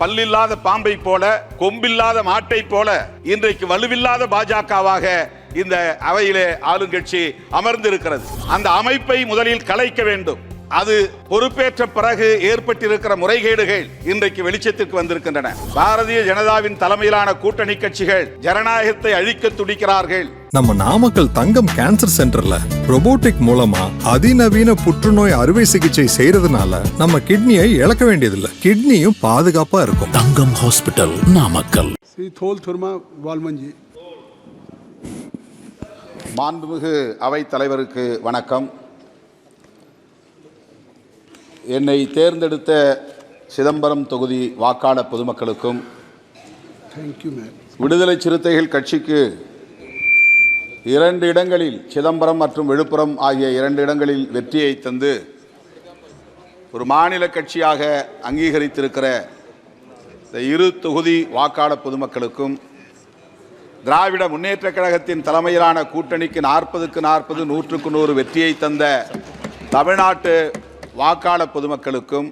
பல்லில்லாத பாம்பை போல, கொம்பில்லாத மாட்டை போல இன்றைக்கு வலுவில்லாத பாஜகவாக இந்த அவையிலே ஆளுங்கட்சி அமர்ந்திருக்கிறது. அந்த அமைப்பை முதலில் கலைக்க வேண்டும். அது பொறுப்பேற்ற பிறகு ஏற்பட்டிருக்கிற முறைகேடுகள் இன்றைக்கு வெளிச்சத்திற்கு வந்திருக்கின்றன. பாரதிய ஜனதாவின் தலைமையிலான கூட்டணி கட்சிகள் ஜனநாயகத்தை அழிக்க துடிக்கிறார்கள். நம்ம நாமக்கல் தங்கம் கேன்சர் சென்டர்ல ரோபோட்டிக் மூலமா அதிநவீன புற்றுநோய் அறுவை சிகிச்சை செய்யறதுனால நம்ம கிட்னியை இழக்க வேண்டியதில்லை, கிட்னியும் பாதுகாப்பா இருக்கும். தங்கம் ஹாஸ்பிட்டல், நாமக்கல். மாண்புமிகு அவைத் தலைவருக்கு வணக்கம். என்னை தேர்ந்தெடுத்த சிதம்பரம் தொகுதி வாக்காளர் பொதுமக்களுக்கும் விடுதலை சிறுத்தைகள் கட்சிக்கு 2 இடங்களில், சிதம்பரம் மற்றும் விழுப்புரம் ஆகிய 2 இடங்களில் வெற்றியை தந்து ஒரு மாநில கட்சியாக அங்கீகரித்திருக்கிற இந்த 2 தொகுதி வாக்காளர் பொதுமக்களுக்கும், திராவிட முன்னேற்ற கழகத்தின் தலைமையிலான கூட்டணிக்கு 40க்கு 40, 100க்கு 100 வெற்றியை தந்த தமிழ்நாட்டு வாக்காளர் பொதுமக்களுக்கும்,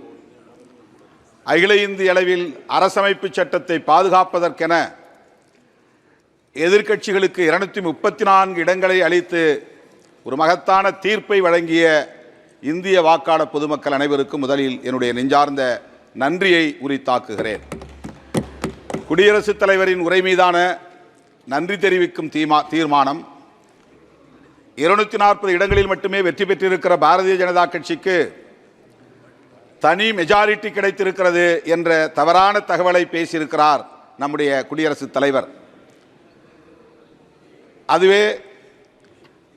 அகில இந்திய அளவில் அரசமைப்பு சட்டத்தை பாதுகாப்பதற்கென எதிர்க்கட்சிகளுக்கு 234 இடங்களை அளித்து ஒரு மகத்தான தீர்ப்பை வழங்கிய இந்திய வாக்காளர் பொதுமக்கள் அனைவருக்கும் முதலில் என்னுடைய நெஞ்சார்ந்த நன்றியை உரித்தாக்குகிறேன். குடியரசுத் தலைவரின் உரை மீதான நன்றி தெரிவிக்கும் தீர்மானம் 240 இடங்களில் மட்டுமே வெற்றி பெற்றிருக்கிற பாரதிய ஜனதா கட்சிக்கு தனி மெஜாரிட்டி கிடைத்திருக்கிறது என்ற தவறான தகவலை பேசியிருக்கிறார் நம்முடைய குடியரசுத் தலைவர். அதுவே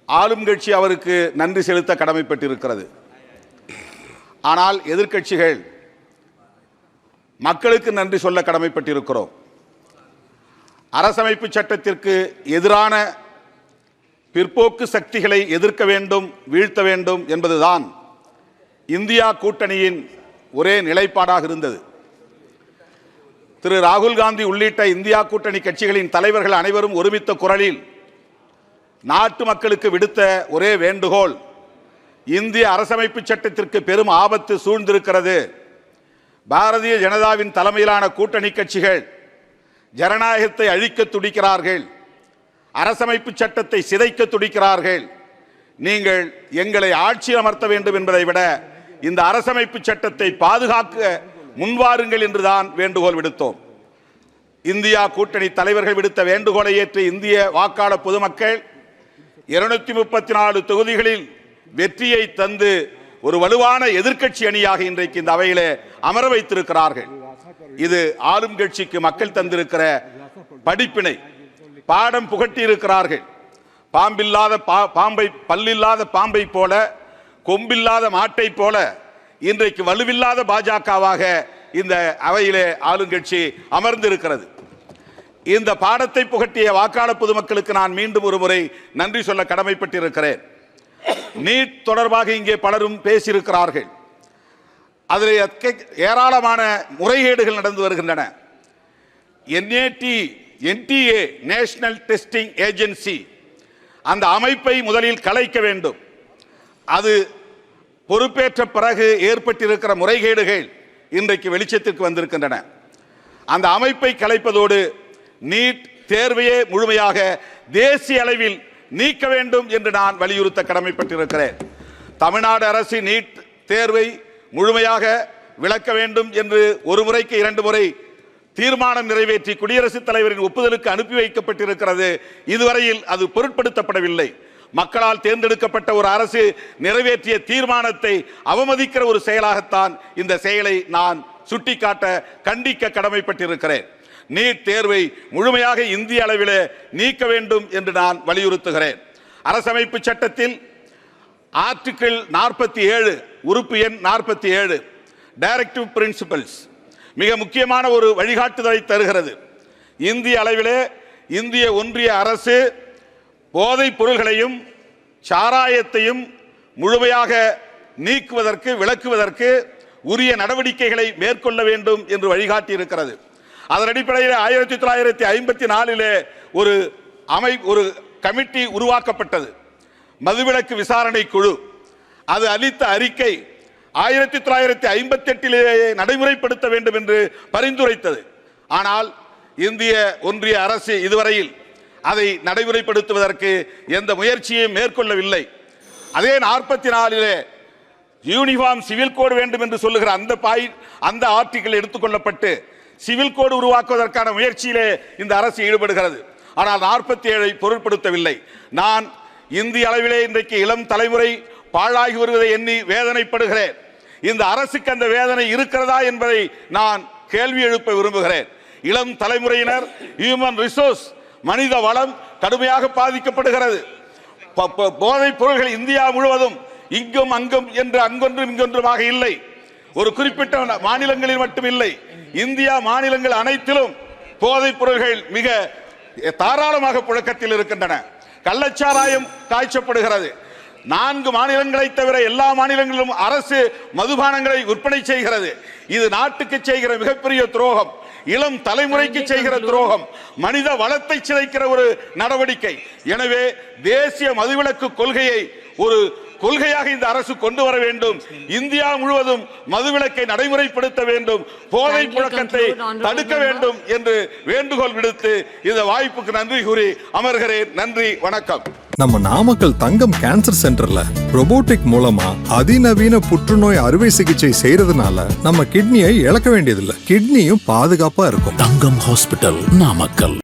ஆளும் கட்சி அவருக்கு நன்றி செலுத்த கடமைப்பட்டிருக்கிறது. ஆனால் எதிர்க்கட்சிகள் மக்களுக்கு நன்றி சொல்ல கடமைப்பட்டிருக்கிறோம். அரசமைப்பு சட்டத்திற்கு எதிரான பிற்போக்கு சக்திகளை எதிர்க்க வேண்டும், வீழ்த்த வேண்டும் என்பதுதான் இந்தியா கூட்டணியின் ஒரே நிலைப்பாடாக இருந்தது. திரு ராகுல் காந்தி உள்ளிட்ட இந்தியா கூட்டணி கட்சிகளின் தலைவர்கள் அனைவரும் ஒருமித்த குரலில் நாட்டு மக்களுக்கு விடுத்த ஒரே வேண்டுகோள், இந்திய அரசமைப்பு சட்டத்திற்கு பெரும் ஆபத்து சூழ்ந்திருக்கிறது. பாரதிய ஜனதாவின் தலைமையிலான கூட்டணி கட்சிகள் ஜனநாயகத்தை அழிக்க துடிக்கிறார்கள், அரசமைப்பு சட்டத்தை சிதைக்க துடிக்கிறார்கள். நீங்கள் எங்களை ஆட்சி அமர்த்த வேண்டும் என்பதை விட இந்த அரசமைப்பு சட்டத்தை பாதுகாக்க முன்வாருங்கள் என்றுதான் வேண்டுகோள் விடுத்தோம். இந்தியா கூட்டணி தலைவர்கள் விடுத்த வேண்டுகோளை ஏற்று இந்திய வாக்காளர் பொதுமக்கள் 234 தொகுதிகளில் வெற்றியை தந்து ஒரு வலுவான எதிர்க்கட்சி அணியாக இன்றைக்கு இந்த அவையிலே அமர வைத்திருக்கிறார்கள். இது ஆளும் கட்சிக்கு மக்கள் தந்திருக்கிற படிப்பினை, பாடம் புகட்டி இருக்கிறார்கள். பல்லில்லாத பாம்பை போல, கொம்பில்லாத மாட்டை போல இன்றைக்கு வலுவில்லாத பாஜகவாக இந்த அவையிலே ஆளுங்கட்சி அமர்ந்திருக்கிறது. இந்த பாடத்தை புகட்டிய வாக்காளர் பொதுமக்களுக்கு நான் மீண்டும் ஒரு முறை நன்றி சொல்ல கடமைப்பட்டிருக்கிறேன். நீட் தொடர்பாக இங்கே பலரும் பேசியிருக்கிறார்கள். அதில் ஏராளமான முறைகேடுகள் நடந்து வருகின்றன. NTA நேஷனல் டெஸ்டிங் ஏஜென்சி, அந்த அமைப்பை முதலில் கலைக்க வேண்டும். அது பொறுப்பேற்ற பிறகு ஏற்பட்டிருக்கிற முறைகேடுகள் இன்றைக்கு வெளிச்சத்திற்கு வந்திருக்கின்றன. அந்த அமைப்பை கலைப்பதோடு நீட் தேர்வையே முழுமையாக தேசிய அளவில் நீக்க வேண்டும் என்று நான் வலியுறுத்த கடமைப்பட்டிருக்கிறேன். தமிழ்நாடு அரசு நீட் தேர்வை முழுமையாக விலக்க வேண்டும் என்று ஒரு முறைக்கு 2 முறை தீர்மானம் நிறைவேற்றி குடியரசுத் தலைவரின் ஒப்புதலுக்கு அனுப்பி வைக்கப்பட்டிருக்கிறது. இதுவரையில் அது பொருட்படுத்தப்படவில்லை. மக்களால் தேர்ந்தெடுக்கப்பட்ட ஒரு அரசு நிறைவேற்றிய தீர்மானத்தை அவமதிக்கிற ஒரு செயலாகத்தான் இந்த செயலை நான் சுட்டிக்காட்ட, கண்டிக்க கடமைப்பட்டிருக்கிறேன். நீட் தேர்வை முழுமையாக இந்திய அளவில் நீக்க வேண்டும் என்று நான் வலியுறுத்துகிறேன். அரசமைப்பு சட்டத்தில் ஆர்டிகிள் 47 உறுப்பு எண் 47 டைரக்டிவ் பிரின்சிபல்ஸ் மிக முக்கியமான ஒரு வழிகாட்டுதலை தருகிறது. இந்திய அளவிலே இந்திய ஒன்றிய அரசு போதைப் பொருள்களையும் சாராயத்தையும் முழுமையாக நீக்குவதற்கு, விலக்குவதற்கு உரிய நடவடிக்கைகளை மேற்கொள்ள வேண்டும் என்று வழிகாட்டி இருக்கிறது. அதன் அடிப்படையில் 1954 ஒரு கமிட்டி உருவாக்கப்பட்டது, மதுவிலக்கு விசாரணை குழு. அது அளித்த அறிக்கை 1958 நடைமுறைப்படுத்த வேண்டும் என்று பரிந்துரைத்தது. ஆனால் இந்திய ஒன்றிய அரசு இதுவரையில் அதை நடைமுறைப்படுத்துவதற்கு எந்த முயற்சியையும் மேற்கொள்ளவில்லை. அதே 44 யூனிஃபார்ம் சிவில் கோடு வேண்டும் என்று சொல்லுகிற அந்த ஆர்டிகிள் எடுத்துக்கொள்ளப்பட்டு சிவில் கோடு உருவாக்குவதற்கான முயற்சியிலே இந்த அரசு ஈடுபடுகிறது. ஆனால் 47 பொருட்படுத்தவில்லை. நான் இந்திய அளவிலே இன்றைக்கு இளம் தலைமுறை பாழாகி வருவதை எண்ணி வேதனைப்படுகிறேன். இந்த அரசுக்கு அந்த வேதனை இருக்கிறதா என்பதை நான் கேள்வி எழுப்ப விரும்புகிறேன். இளம் தலைமுறையினர் ஹியூமன் ரிசோர்ஸ் மனித வளம் கடுமையாக பாதிக்கப்படுகிறது. போதைப் பொருள்கள் இந்தியா முழுவதும் இங்கும் அங்கும் என்று அங்கொன்றும் இங்கொன்றுமாக இல்லை. ஒரு குறிப்பிட்ட மாநிலங்களில் மட்டும் இல்லை, இந்தியா மாநிலங்கள் அனைத்திலும் போதைப் பொருள்கள் மிக தாராளமாக புழக்கத்தில் இருக்கின்றன. கள்ளச்சாராயம் காய்ச்சப்படுகிறது. 4 மாநிலங்களை தவிர எல்லா மாநிலங்களிலும் அரசு மதுபானங்களை விற்பனை செய்கிறது. இது நாட்டுக்கு செய்கிற மிகப்பெரிய துரோகம், இளம் தலைமுறைக்கு செய்கிற துரோகம், மனித வளத்தை சிதைக்கிற ஒரு நடவடிக்கை. எனவே தேசிய மதுவிலக்கு கொள்கையை ஒரு கொள்கையாக இந்த அரசு கொண்டு வர வேண்டும். இந்தியா முழுவதும் மதுவிலக்கை நடைமுறைப்படுத்த வேண்டும், போதை புழக்கத்தை தடுக்க வேண்டும் என்று வேண்டுகோள் விடுத்து இந்த வாய்ப்புக்கு நன்றி கூறி அமர்கிறேன். நன்றி, வணக்கம். நம்ம நாமக்கல் தங்கம் கேன்சர் சென்டர்ல ரொபோட்டிக் மூலமா அதிநவீன புற்றுநோய் அறுவை சிகிச்சை செய்யறதுனால நம்ம கிட்னியை இழக்க வேண்டியதில்லை. கிட்னியும் பாதுகாப்பா இருக்கும். தங்கம் ஹாஸ்பிட்டல், நாமக்கல்.